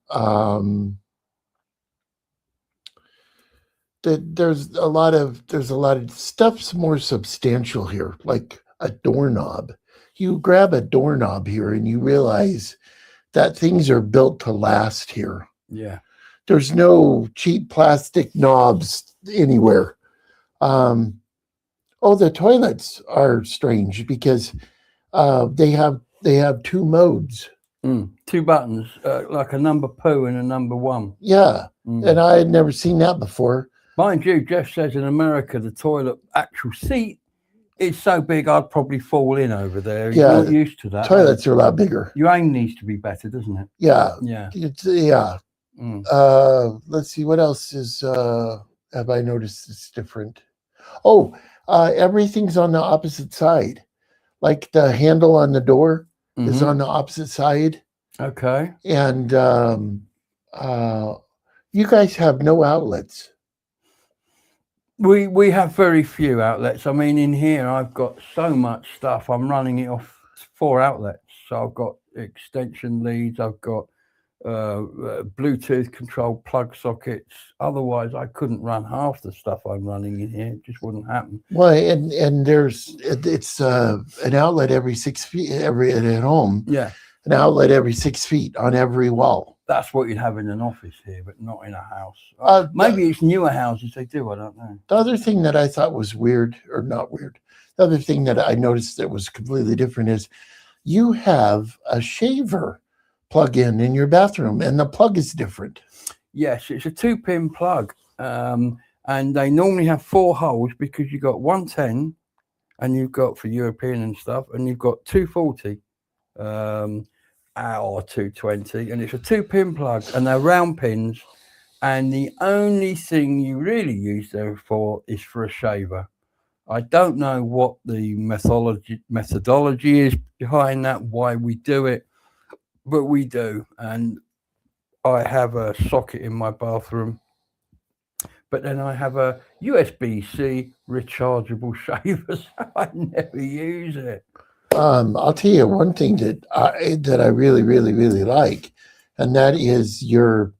There's a lot of stuff's more substantial here, like a doorknob. You grab a doorknob here and you realize that things are built to last here. Yeah. There's no cheap plastic knobs anywhere. The toilets are strange because they have two modes. Two buttons, like a number poo and a number one. Yeah, and I had never seen that before. Mind you, Jeff says in America the toilet actual seat is so big I'd probably fall in over there. Yeah, you're not used to that. Toilets are a lot bigger. Your aim needs to be better, doesn't it? Yeah, yeah. Let's see what else is. Have I noticed it's different? Everything's on the opposite side. Like the handle on the door is on the opposite side. Okay. And you guys have no outlets. We have very few outlets. I mean, in here I've got so much stuff. I'm running it off 4 outlets. So I've got extension leads. I've got Bluetooth controlled plug sockets. Otherwise, I couldn't run half the stuff I'm running in here. It just wouldn't happen. Well, and it's an outlet every 6 feet at home. Yeah, an outlet every 6 feet on every wall. That's what you'd have in an office here, but not in a house. Maybe it's newer houses they do. I don't know. The other thing that I thought was weird, or not weird, the other thing that I noticed that was completely different is you have a shaver plug in your bathroom, and the plug is different. Yes, it's a 2-pin plug, and they normally have 4 holes because you've got 110, and you've got for European and stuff, and you've got 240 or 220, and it's a 2-pin plug, and they're round pins, and the only thing you really use them for is for a shaver. I don't know what the methodology is behind that, why we do it, but we do. And I have a socket in my bathroom, but then I have a USB-C rechargeable shaver, so I never use it. I'll tell you one thing that I really, really, really like, and that is your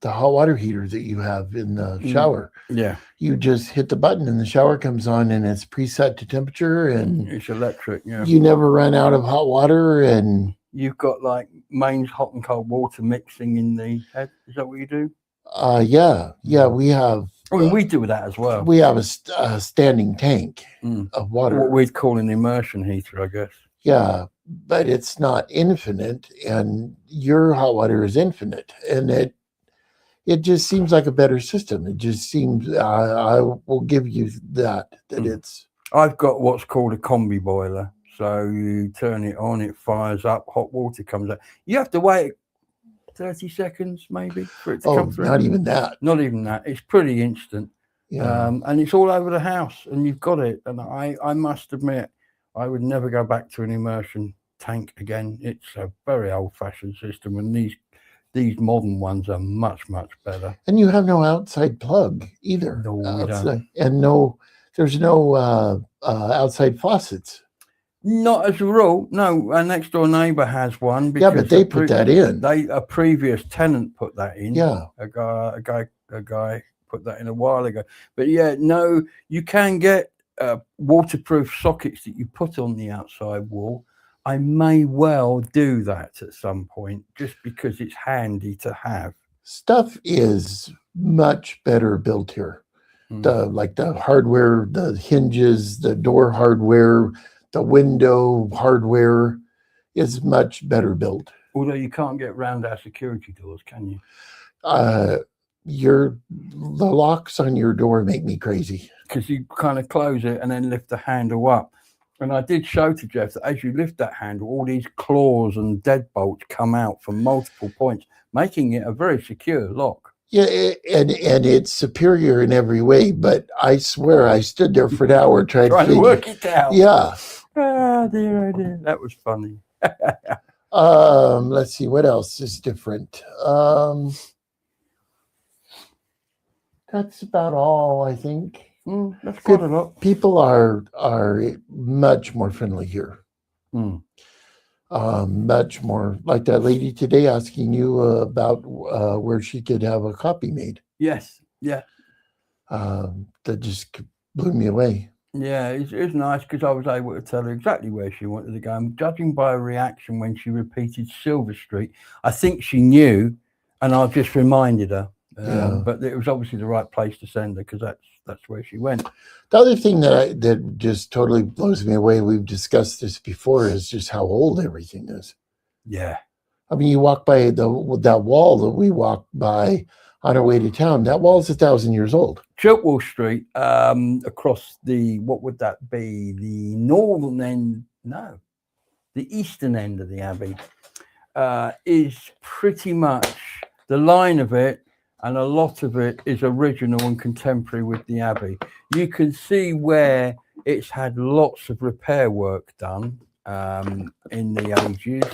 the hot water heater that you have in the shower. Yeah. You just hit the button and the shower comes on and it's preset to temperature and it's electric. Yeah. You never run out of hot water, and you've got like mains hot and cold water mixing in the head. Is that what you do? Yeah. We have. I mean, we do that as well. We have a standing tank of water. What we'd call an immersion heater, I guess. Yeah, but it's not infinite, and your hot water is infinite, and it just seems like a better system. It just seems, I will give you that it's, I've got what's called a combi boiler. So you turn it on, it fires up, hot water comes out. You have to wait 30 seconds maybe for it to come through. not even that. Not even that. It's pretty instant. Yeah. And it's all over the house and you've got it. And I must admit, I would never go back to an immersion tank again. It's a very old-fashioned system, and these modern ones are much better. And you have no outside plug either. No, we outside, and there's no outside faucets. Not as a rule, no. Our next door neighbour has one. Yeah, but they put that in. A previous tenant put that in. Yeah, a guy put that in a while ago. But yeah, no, you can get waterproof sockets that you put on the outside wall. I may well do that at some point, just because it's handy to have. Stuff is much better built here. Like the hardware, the hinges, the door hardware, the window hardware is much better built. Although you can't get round our security doors, can you? The locks on your door make me crazy. Because you kind of close it and then lift the handle up. And I did show to Jeff that as you lift that handle, all these claws and deadbolts come out from multiple points, making it a very secure lock. Yeah, and it's superior in every way, but I swear I stood there for an hour trying to work it out. Yeah. Oh dear. That was funny. Let's see, what else is different? That's about all, I think. That's quite a lot. People are much more friendly here. Much more, like that lady today asking you about where she could have a copy made. Yes, yeah. That just blew me away. Yeah, it's nice because I was able to tell her exactly where she wanted to go. And judging by her reaction when she repeated Silver Street, I think she knew, and I've just reminded her. But it was obviously the right place to send her because that's where she went. The other thing that just totally blows me away, we've discussed this before, is just how old everything is. Yeah. I mean, you walk by that wall that we walked by on our way to town. That wall is 1,000 years old. Chiltwell Street, across what would that be? The northern end? No, the eastern end of the Abbey is pretty much the line of it. And a lot of it is original and contemporary with the Abbey. You can see where it's had lots of repair work done in the ages,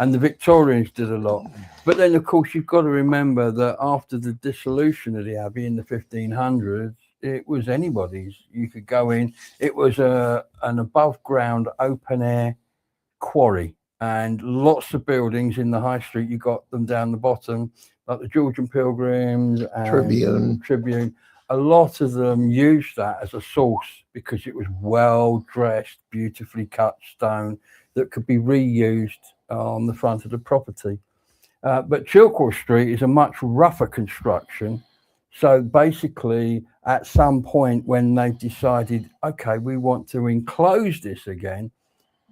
and the Victorians did a lot. But then, of course, you've got to remember that after the dissolution of the Abbey in the 1500s, it was anybody's. You could go in. It was an above-ground, open-air quarry, and lots of buildings in the High Street. You got them down the bottom, like the Georgian Pilgrims and Tribune. A lot of them used that as a source because it was well-dressed, beautifully cut stone that could be reused on the front of the property. But Chiltwell Street is a much rougher construction. So basically, at some point when they've decided, okay, we want to enclose this again,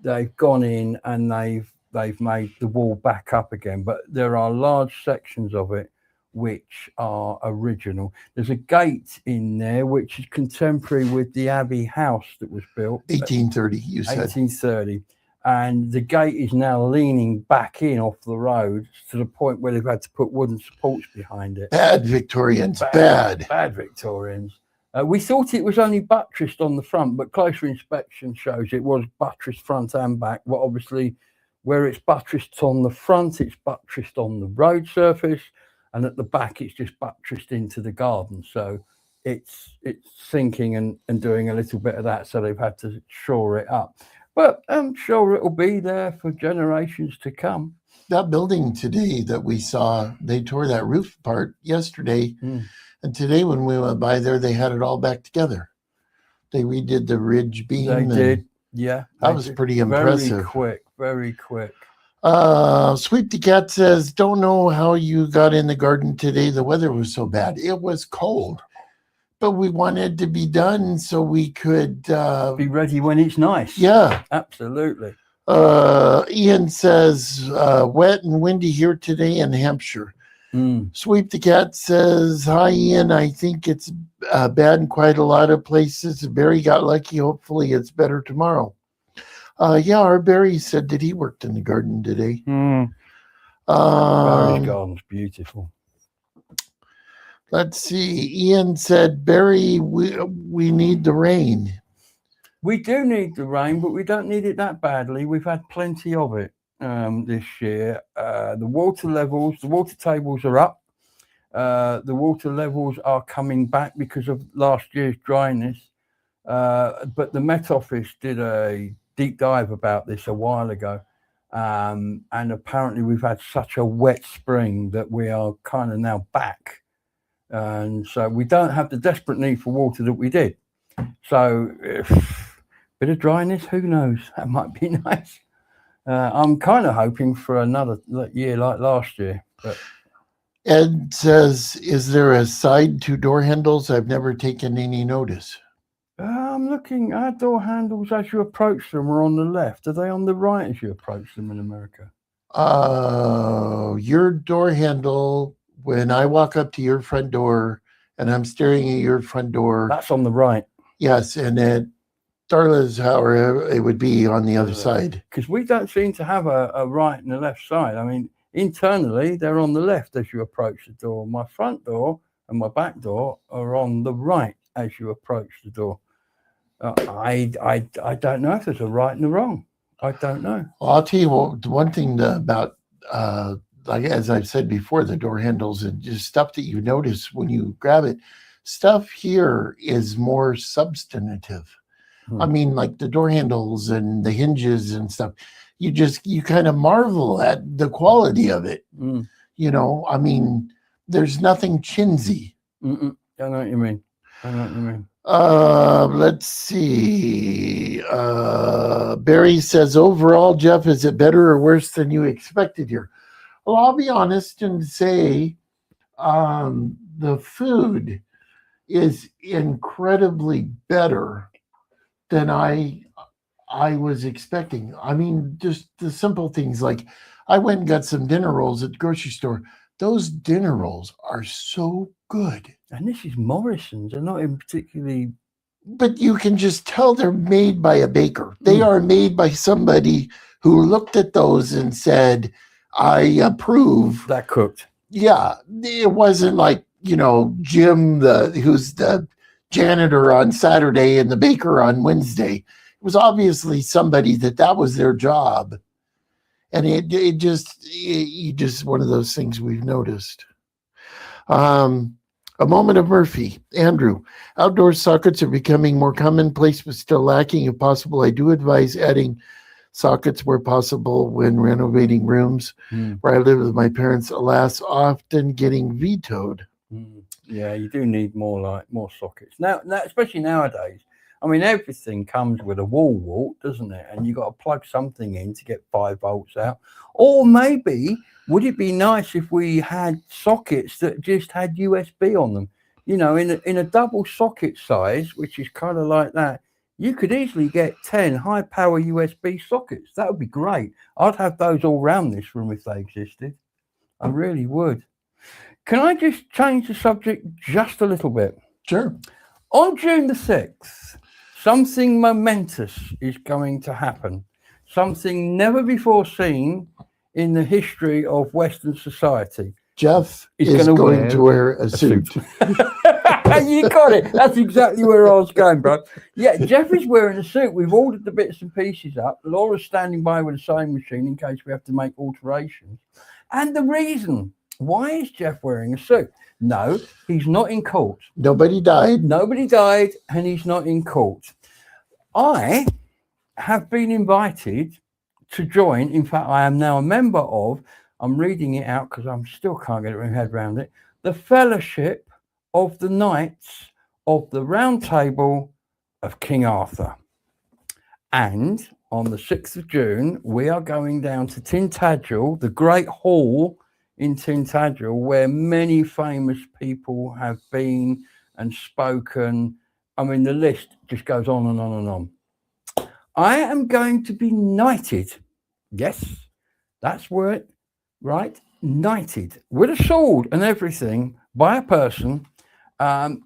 they've gone in and they've made the wall back up again, but there are large sections of it which are original. There's a gate in there which is contemporary with the Abbey house that was built 1830, you said. 1830, and the gate is now leaning back in off the road to the point where they've had to put wooden supports behind it. Bad Victorians, bad Victorians. We thought it was only buttressed on the front, but closer inspection shows it was buttressed front and back. Well, obviously, where it's buttressed on the front, it's buttressed on the road surface, and at the back, it's just buttressed into the garden. So it's sinking and doing a little bit of that. So they've had to shore it up. But I'm sure it'll be there for generations to come. That building today that we saw, they tore that roof apart yesterday. And today when we went by there, they had it all back together. They redid the ridge beam. They did, yeah. That was pretty impressive. Very quick. Sweep the Cat says, don't know how you got in the garden today. The weather was so bad. It was cold. But we wanted to be done so we could... be ready when it's nice. Yeah. Absolutely. Ian says, wet and windy here today in Hampshire. Sweep the Cat says, hi, Ian. I think it's bad in quite a lot of places. Barry got lucky. Hopefully it's better tomorrow. Yeah, our Barry said that he worked in the garden today. Barry's Um, garden's beautiful. let's see. Ian said, Barry, we need the rain. We do need the rain, but we don't need it that badly. We've had plenty of it this year. The water tables are up. The water levels are coming back because of last year's dryness. But the Met Office did a deep dive about this a while ago. And apparently we've had such a wet spring that we are kind of now back. And so we don't have the desperate need for water that we did. So bit of dryness, who knows? That might be nice. I'm kind of hoping for another year like last year. But Ed says, is there a side to door handles? I've never taken any notice. I'm looking at door handles as you approach them are on the left. Are they on the right as you approach them in America? Your door handle, when I walk up to your front door and I'm staring at your front door. That's on the right. Yes, and at Darla's, however, it would be on the other side. Because we don't seem to have a right and a left side. I mean, internally, they're on the left as you approach the door. My front door and my back door are on the right as you approach the door. I don't know if there's a right and a wrong. I don't know. Well, I'll tell you what, one thing about, like as I've said before, the door handles and just stuff that you notice when you grab it, stuff here is more substantive. I mean, like the door handles and the hinges and stuff, you kind of marvel at the quality of it. You know, I mean, there's nothing chintzy. I know what you mean. Let's see. Barry says, overall, Jeff, is it better or worse than you expected here? Well, I'll be honest and say the food is incredibly better than I was expecting. I mean, just the simple things like I went and got some dinner rolls at the grocery store. Those dinner rolls are so good. And this is Morrison's. They're not in particularly... But you can just tell they're made by a baker. They are made by somebody who looked at those and said, I approve. That cooked. Yeah. It wasn't like, you know, Jim, who's the janitor on Saturday and the baker on Wednesday. It was obviously somebody that was their job. And it just one of those things we've noticed. A moment of Murphy. Andrew, outdoor sockets are becoming more commonplace, but still lacking. If possible, I do advise adding sockets where possible when renovating rooms. Where I live with my parents, alas, often getting vetoed. Yeah, you do need more sockets now, especially nowadays. I mean, everything comes with a wall, doesn't it? And you've got to plug something in to get 5 volts out. Or maybe, would it be nice if we had sockets that just had USB on them? You know, in a double socket size, which is kind of like that, you could easily get 10 high power USB sockets. That would be great. I'd have those all around this room if they existed. I really would. Can I just change the subject just a little bit? Sure. On June the 6th, something momentous is going to happen. Something never before seen in the history of Western society. Jeff is going to wear a suit. You got it. That's exactly where I was going, bro. Yeah, Jeff is wearing a suit. We've ordered the bits and pieces up. Laura's standing by with a sewing machine in case we have to make alterations. And the reason, why is Jeff wearing a suit? No, he's not in court. Nobody died. Nobody died, and he's not in court. I have been invited to join. In fact, I am now a member of, I'm reading it out because I still can't get my head around it, the Fellowship of the Knights of the Round Table of King Arthur. And on the 6th of June, we are going down to Tintagel, the great hall in Tintagel, where many famous people have been and spoken. I mean, the list just goes on and on and on. I am going to be knighted. Yes, that's word, right? knighted with a sword and everything by a person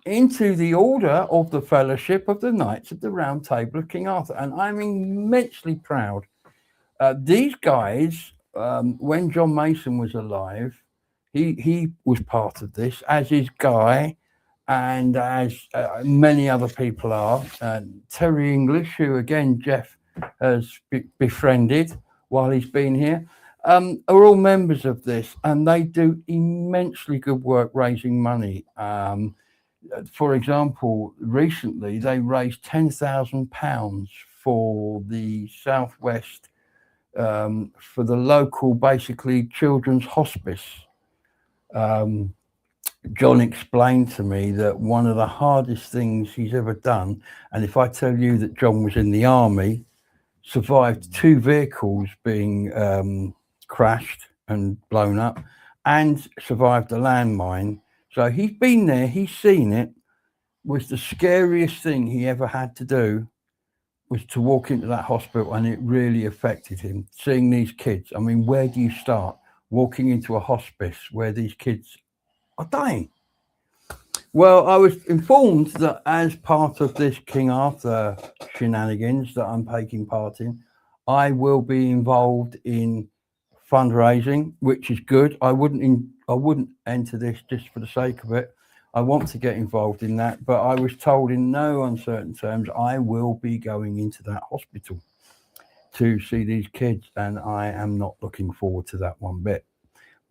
into the order of the Fellowship of the Knights of the Round Table of King Arthur. And I'm immensely proud. These guys, when John Mason was alive, he was part of this, as is Guy, and as many other people are. Terry English, who again Jeff has befriended while he's been here, are all members of this, and they do immensely good work raising money. For example, recently they raised £10,000 for the Southwest, for the local, basically, children's hospice. John explained to me that one of the hardest things he's ever done, and if I tell you that John was in the army, survived 2 vehicles being crashed and blown up, and survived a landmine. So he's been there, he's seen it. Was the scariest thing he ever had to do was to walk into that hospital, and it really affected him. Seeing these kids, I mean, where do you start? Walking into a hospice where these kids are dying. Well, I was informed that as part of this King Arthur shenanigans that I'm taking part in, I will be involved in fundraising, which is good. I wouldn't enter this just for the sake of it. I want to get involved in that, but I was told in no uncertain terms I will be going into that hospital to see these kids, and I am not looking forward to that one bit.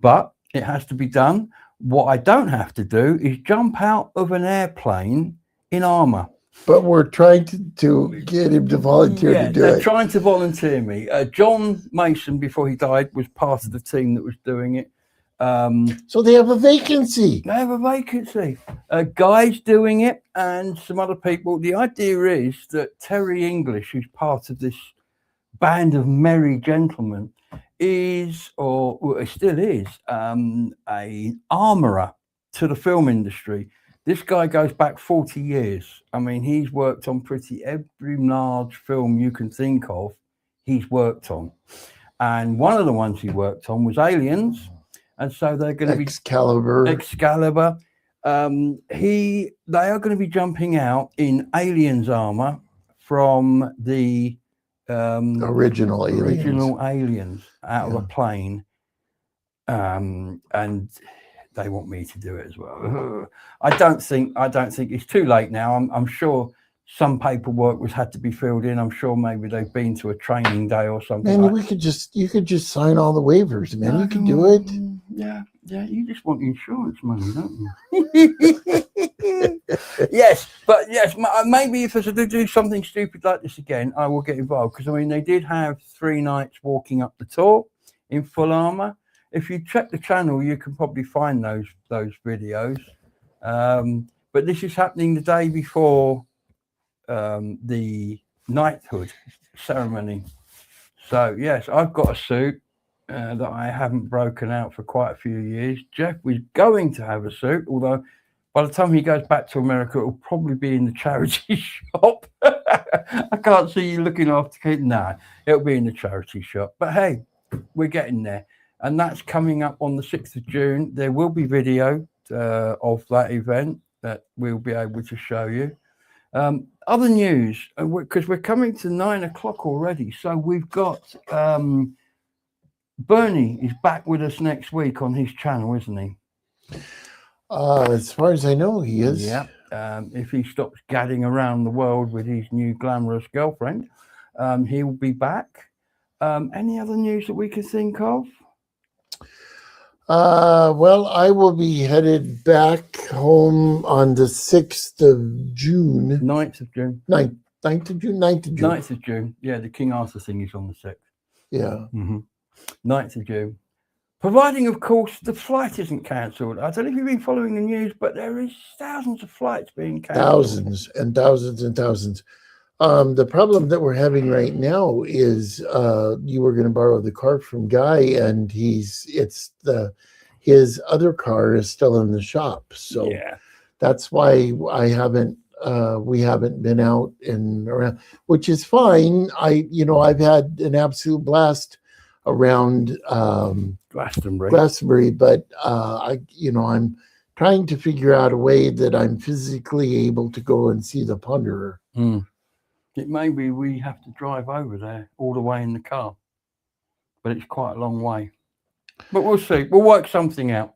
But it has to be done. What I don't have to do is jump out of an airplane in armor. But we're trying to get him to volunteer to do they're it. trying to volunteer me. John Mason, before he died, was part of the team that was doing it. So they have a vacancy. They have a vacancy. Guy's doing it, and some other people. The idea is that Terry English, who's part of this band of merry gentlemen, is, or still is, an armourer to the film industry. This guy goes back 40 years. I mean, he's worked on pretty every large film you can think of, he's worked on. And one of the ones he worked on was Aliens. And so they're going to be Excalibur. They are going to be jumping out in Aliens armor from the Original Aliens out of a plane. And they want me to do it as well. I don't think it's too late now. I'm sure some paperwork had to be filled in. I'm sure maybe they've been to a training day or something. Man, you could just sign all the waivers, man. You can do it. Yeah. You just want insurance money, don't you? Yes, maybe if they do something stupid like this again, I will get involved, because I mean they did have 3 nights walking up the Tor in full armor. If you check the channel, you can probably find those videos. But this is happening the day before the knighthood ceremony. So yes, I've got a suit that I haven't broken out for quite a few years. Jeff was going to have a suit, although by the time he goes back to America, it will probably be in the charity shop. I can't see you looking after kids. No, it'll be in the charity shop. But hey, we're getting there. And that's coming up on the 6th of June. There will be video of that event that we'll be able to show you. Other news, because we're coming to 9 o'clock already. So we've got Bernie is back with us next week on his channel, isn't he? As far as I know, he is. Yeah. If he stops gadding around the world with his new glamorous girlfriend, he will be back. Any other news that we can think of? Well, I will be headed back home on the 6th of June. 9th of June. 9th of June? 9th of June. 9th of June. Yeah, the King Arthur thing is on the 6th. Yeah. 9th of June. Providing, of course, the flight isn't cancelled. I don't know if you've been following the news, but there is thousands of flights being cancelled. Thousands and thousands and thousands. The problem that we're having right now is you were going to borrow the car from Guy, and his other car is still in the shop. So yeah, that's why we haven't been out and around, which is fine. I've had an absolute blast around Glastonbury. Glastonbury, but I'm trying to figure out a way that I'm physically able to go and see the Ponderer. It may be we have to drive over there all the way in the car, but it's quite a long way. But we'll see. We'll work something out.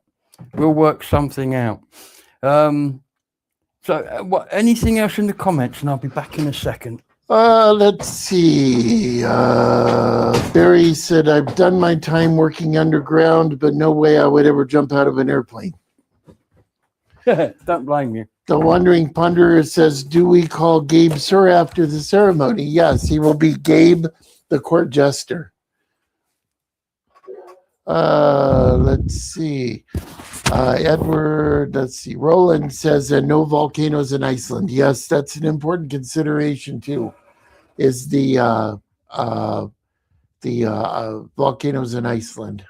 What? Anything else in the comments? And I'll be back in a second. Let's see. Barry said, I've done my time working underground, but no way I would ever jump out of an airplane. Don't blame you. The Wandering Ponderer says, do we call Gabe Sir after the ceremony? Yes, he will be Gabe the Court Jester. Let's see. Edward, let's see. Roland says, no volcanoes in Iceland. Yes, that's an important consideration too, is the volcanoes in Iceland.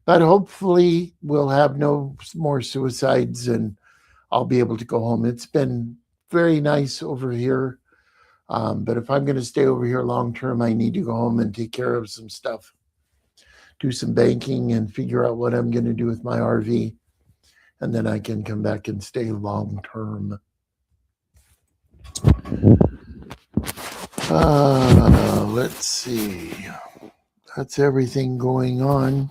But hopefully we'll have no more suicides and I'll be able to go home. It's been very nice over here. But if I'm going to stay over here long term, I need to go home and take care of some stuff. Do some banking and figure out what I'm going to do with my RV. And then I can come back and stay long term. Let's see. That's everything going on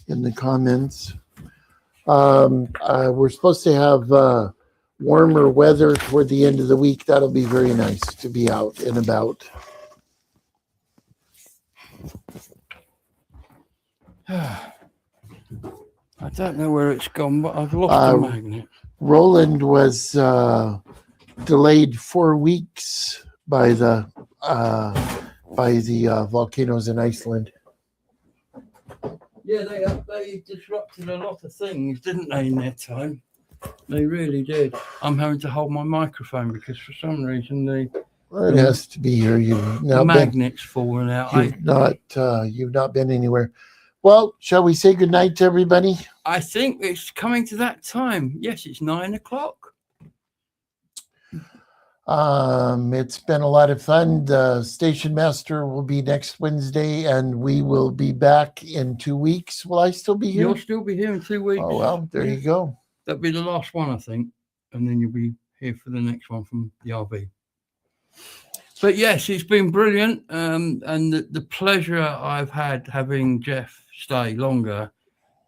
in the comments. We're supposed to have warmer weather toward the end of the week. That'll be very nice to be out and about. I don't know where it's gone, but I've lost the magnet. Roland was delayed 4 weeks by the volcanoes in Iceland. Yeah, they disrupted a lot of things, didn't they, in their time? They really did. I'm having to hold my microphone because for some reason it has to be here. The magnet's fallen out. You've not been anywhere. Well, shall we say good night to everybody? I think it's coming to that time. Yes, it's 9 o'clock. It's been a lot of fun. The station master will be next Wednesday, and we will be back in 2 weeks. Will I still be here? You'll still be here in 2 weeks. Oh, well, there you go. That'll be the last one, I think. And then you'll be here for the next one from the RV. But yes, it's been brilliant. And the pleasure I've had having Jeff stay longer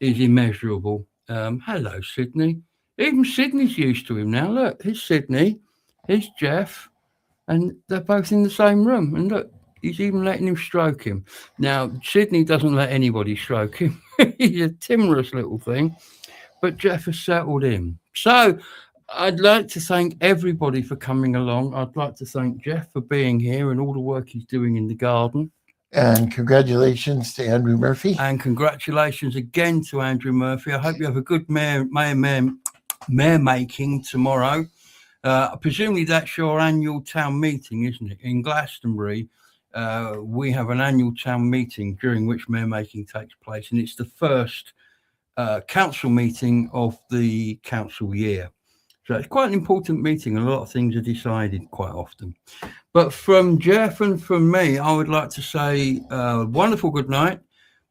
is immeasurable. Hello, Sydney. Even Sydney's used to him now. Look, here's Sydney. Here's Jeff. And they're both in the same room. And look, he's even letting him stroke him. Now, Sydney doesn't let anybody stroke him. He's a timorous little thing. But Jeff has settled in. So I'd like to thank everybody for coming along. I'd like to thank Jeff for being here and all the work he's doing in the garden. And congratulations to Andrew Murphy. And congratulations again to Andrew Murphy. I hope you have a good mayor making tomorrow. Presumably that's your annual town meeting, isn't it? In Glastonbury, we have an annual town meeting during which mayor making takes place. And it's the first council meeting of the council year. So it's quite an important meeting. A lot of things are decided quite often. But from Jeff and from me, I would like to say wonderful good night.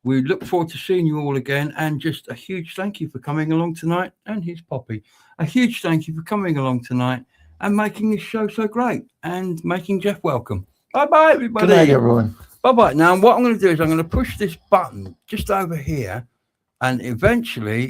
We look forward to seeing you all again. And just a huge thank you for coming along tonight. And here's Poppy. A huge thank you for coming along tonight and making this show so great and making Jeff welcome. Bye-bye, everybody. Good night, everyone. Bye-bye. Now, what I'm going to do is I'm going to push this button just over here. And eventually